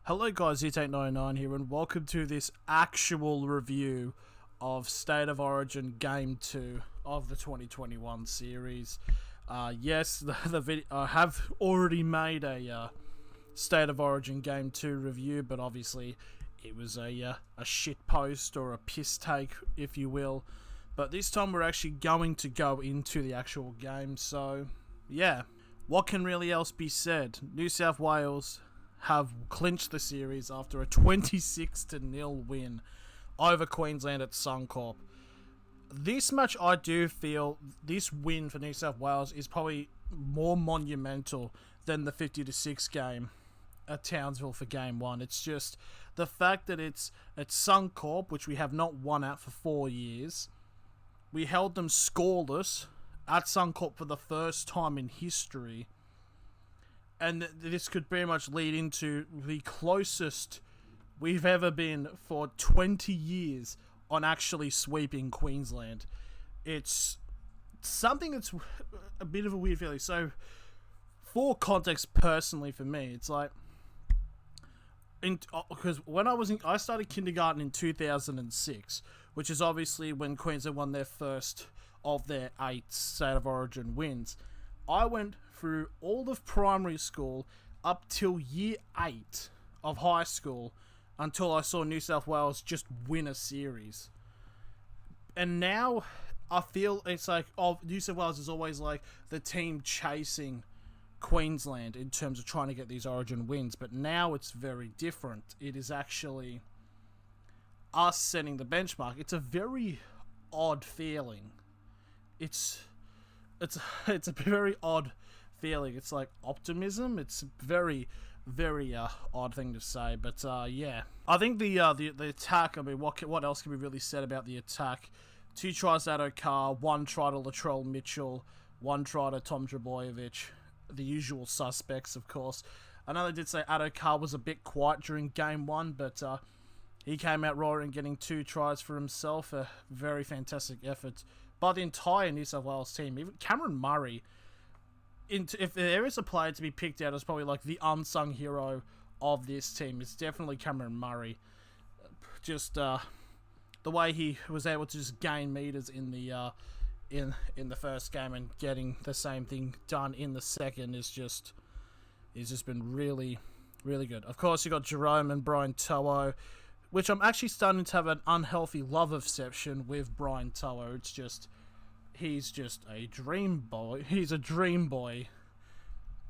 Hello guys, it's 899 here and welcome to this actual review of State of Origin Game 2 of the 2021 series. Yes, the video, I have already made a State of Origin Game 2 review, but obviously it was a shit post or a piss take, if you will. But this time we're actually going to go into the actual game, so yeah. What can really else be said? New South Wales have clinched the series after a 26-0 win over Queensland at Suncorp. This match, I do feel, this win for New South Wales is probably more monumental than the 50-6 game at Townsville for Game 1. It's just the fact that it's at Suncorp, which we have not won at for 4 years. We held them scoreless at Suncorp for the first time in history. And this could very much lead into the closest we've ever been for 20 years on actually sweeping Queensland. It's something that's a bit of a weird feeling. So, for context, personally for me, it's like, because when I started kindergarten in 2006, which is obviously when Queensland won their first of their 8 State of Origin wins. I went through all of primary school up till year 8 of high school until I saw New South Wales just win a series. And now I feel it's like, New South Wales is always like the team chasing Queensland in terms of trying to get these Origin wins, but now it's very different. It is actually us setting the benchmark. It's a very odd feeling. It's a very odd feeling. It's like optimism. It's very, very odd thing to say. But yeah, I think the attack. I mean, what else can be really said about the attack? 2 tries to Addo Carr, 1 try to Latrell Mitchell, 1 try to Tom Trbojevic. The usual suspects, of course. I know they did say Addo Carr was a bit quiet during Game 1, but he came out roaring, getting 2 tries for himself. A very fantastic effort by the entire New South Wales team. Even Cameron Murray, if there is a player to be picked out as probably like the unsung hero of this team, it's definitely Cameron Murray. Just the way he was able to just gain meters in the first game and getting the same thing done in the second is just been really, really good. Of course, you got Jerome and Brian To'o, which I'm actually starting to have an unhealthy love obsession with Brian To'o. It's just, he's just a dream boy. He's a dream boy.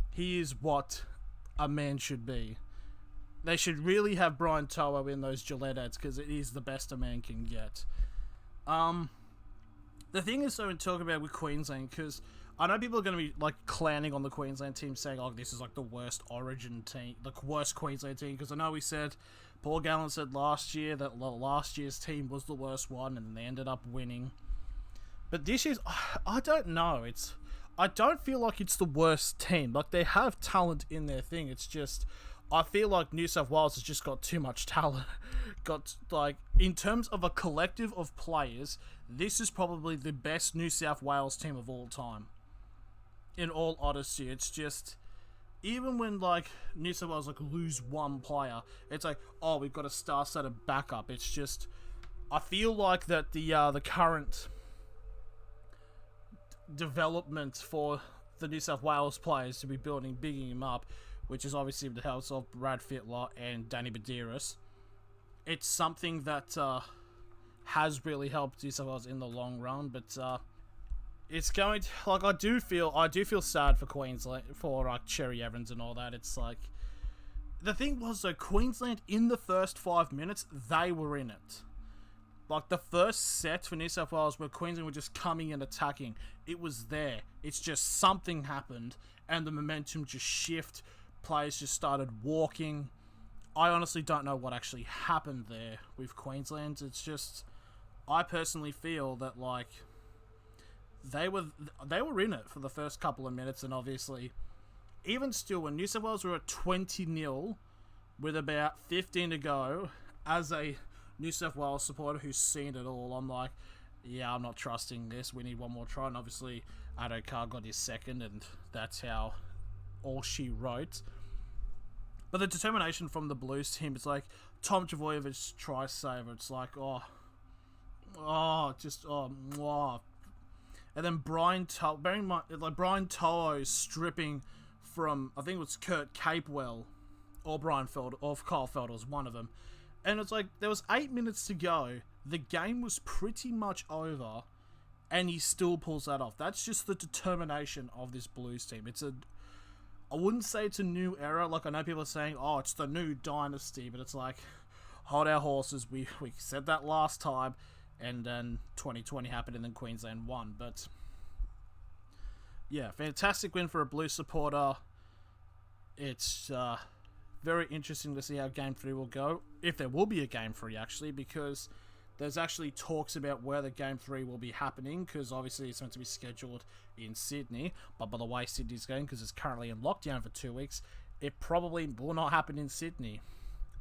He is what a man should be. They should really have Brian To'o in those Gillette ads because it is the best a man can get. The thing is, though, in talking about with Queensland, because I know people are going to be like clowning on the Queensland team, saying, "Oh, this is like the worst Origin team, the worst Queensland team." Because I know Paul Gallen said last year that last year's team was the worst one, and they ended up winning. But this year's, I don't know. I don't feel like it's the worst team. Like, they have talent in their thing. It's just, I feel like New South Wales has just got too much talent. In terms of a collective of players, this is probably the best New South Wales team of all time. In all honesty, it's just, even when like New South Wales lose one player, it's like, oh, we've got a star-studded backup. It's just, I feel like that the current development for the New South Wales players to be bigging him up, which is obviously with the help of Brad Fittler and Danny Badiris. It's something that has really helped New South Wales in the long run, but it's going to, like, I do feel sad for Queensland, for like Cherry Evans and all that. It's like, the thing was though, Queensland in the first 5 minutes, they were in it. Like, the first set for New South Wales where Queensland were just coming and attacking, it was there. It's just something happened and the momentum just shifted. Players just started walking. I honestly don't know what actually happened there with Queensland. It's just, I personally feel that like they were in it for the first couple of minutes, and obviously, even still, when New South Wales were at 20-0 with about 15 to go, as a New South Wales supporter who's seen it all, I'm like, yeah, I'm not trusting this. We need one more try. And obviously, Addo Carr got his second, and that's how all she wrote. But the determination from the Blues team, it's like Tom Trbojevic try saver. It's like, mwah. And then Brian To'o, bearing in mind, like Brian To'o stripping from, I think it was Kurt Capewell or Brian Felder, or Kyle Felder was one of them. And it's like, there was 8 minutes to go. The game was pretty much over, and he still pulls that off. That's just the determination of this Blues team. I wouldn't say it's a new era. Like, I know people are saying, oh, it's the new dynasty, but it's like, hold our horses. We said that last time, and then 2020 happened, and then Queensland won. But yeah, fantastic win for a Blues supporter. It's very interesting to see how Game 3 will go. If there will be a Game 3, actually, because there's actually talks about where the Game 3 will be happening, because obviously it's meant to be scheduled in Sydney. But by the way Sydney's going, because it's currently in lockdown for 2 weeks, it probably will not happen in Sydney.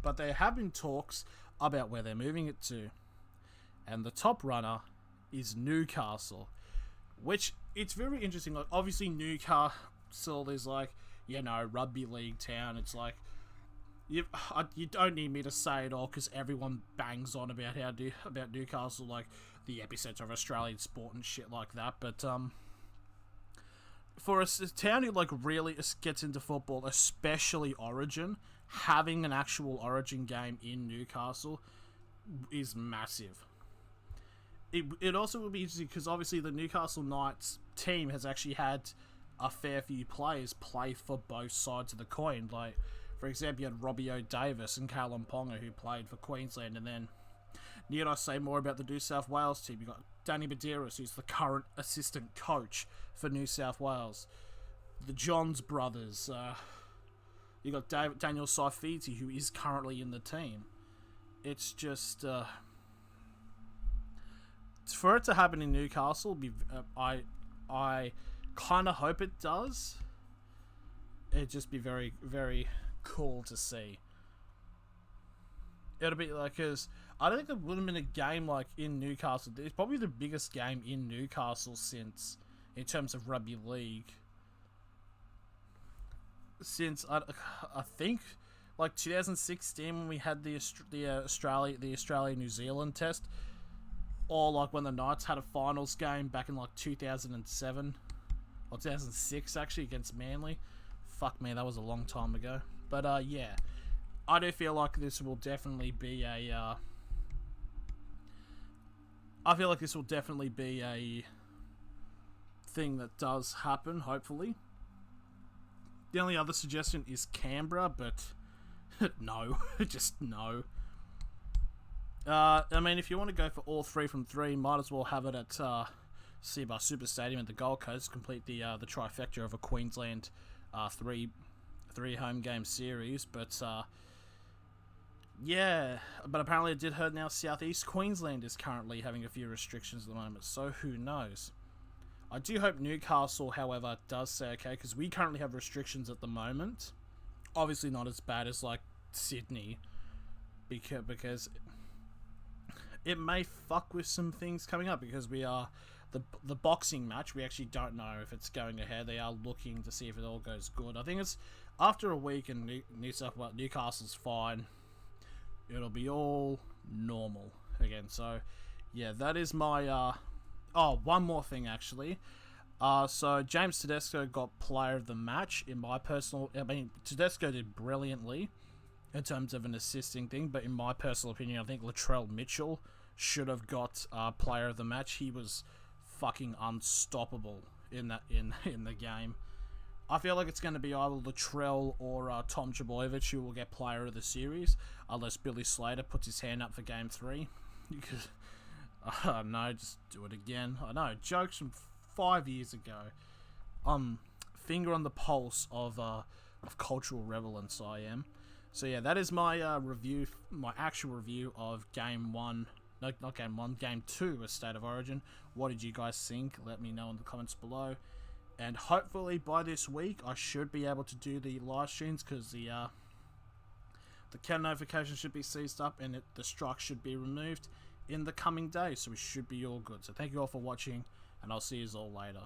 But there have been talks about where they're moving it to. And the top runner is Newcastle, which it's very interesting. Like, obviously Newcastle is like, rugby league town. It's like, you don't need me to say it all, because everyone bangs on about about Newcastle, like the epicenter of Australian sport and shit like that. But for a town who like really gets into football, especially Origin, having an actual Origin game in Newcastle is massive. It also would be interesting because obviously the Newcastle Knights team has actually had a fair few players play for both sides of the coin. Like, for example, you had Robbie O'Davis and Callum Ponga, who played for Queensland, and then need I say more about the New South Wales team? You got Danny Medeiros, who's the current assistant coach for New South Wales. The Johns brothers. You got Daniel Saifiti, who is currently in the team. It's just for it to happen in Newcastle. I kind of hope it does. It'd just be very, very cool to see. It'll be like, because I don't think there would have been a game like in Newcastle. It's probably the biggest game in Newcastle since, in terms of rugby league, since I think like 2016 when we had the Australia New Zealand test, or like when the Knights had a finals game back in like 2007 or 2006 actually against Manly. Fuck me, that was a long time ago. But yeah, I do feel like this will definitely be a thing that does happen, hopefully. The only other suggestion is Canberra, but no, just no. I mean, if you want to go for all 3 from 3, might as well have it at Seabar Super Stadium at the Gold Coast. Complete the trifecta of a Queensland three home game series. But yeah, but apparently it did hurt. Now Southeast Queensland is currently having a few restrictions at the moment, so who knows. I do hope Newcastle, however, does say okay, because we currently have restrictions at the moment. Obviously not as bad as like Sydney, because it may fuck with some things coming up, because we are the boxing match. We actually don't know if it's going ahead. They are looking to see if it all goes good. I think it's after a week and Newcastle's fine. It'll be all normal again. So yeah, that is my one more thing actually. So James Tedesco got player of the match. Tedesco did brilliantly in terms of an assisting thing, but in my personal opinion, I think Latrell Mitchell should have got player of the match. He was fucking unstoppable in the game. I feel like it's going to be either Latrell or Tom Trbojevic who will get player of the series, unless Billy Slater puts his hand up for Game 3. Because, no, just do it again. I know, jokes from 5 years ago. Finger on the pulse of cultural relevance I am. So yeah, that is my review, my actual review of Game 1. No, not Game 1, Game 2 of State of Origin. What did you guys think? Let me know in the comments below. And hopefully by this week, I should be able to do the live streams, because the count notification should be seized up, and the strike should be removed in the coming days. So we should be all good. So thank you all for watching, and I'll see you all later.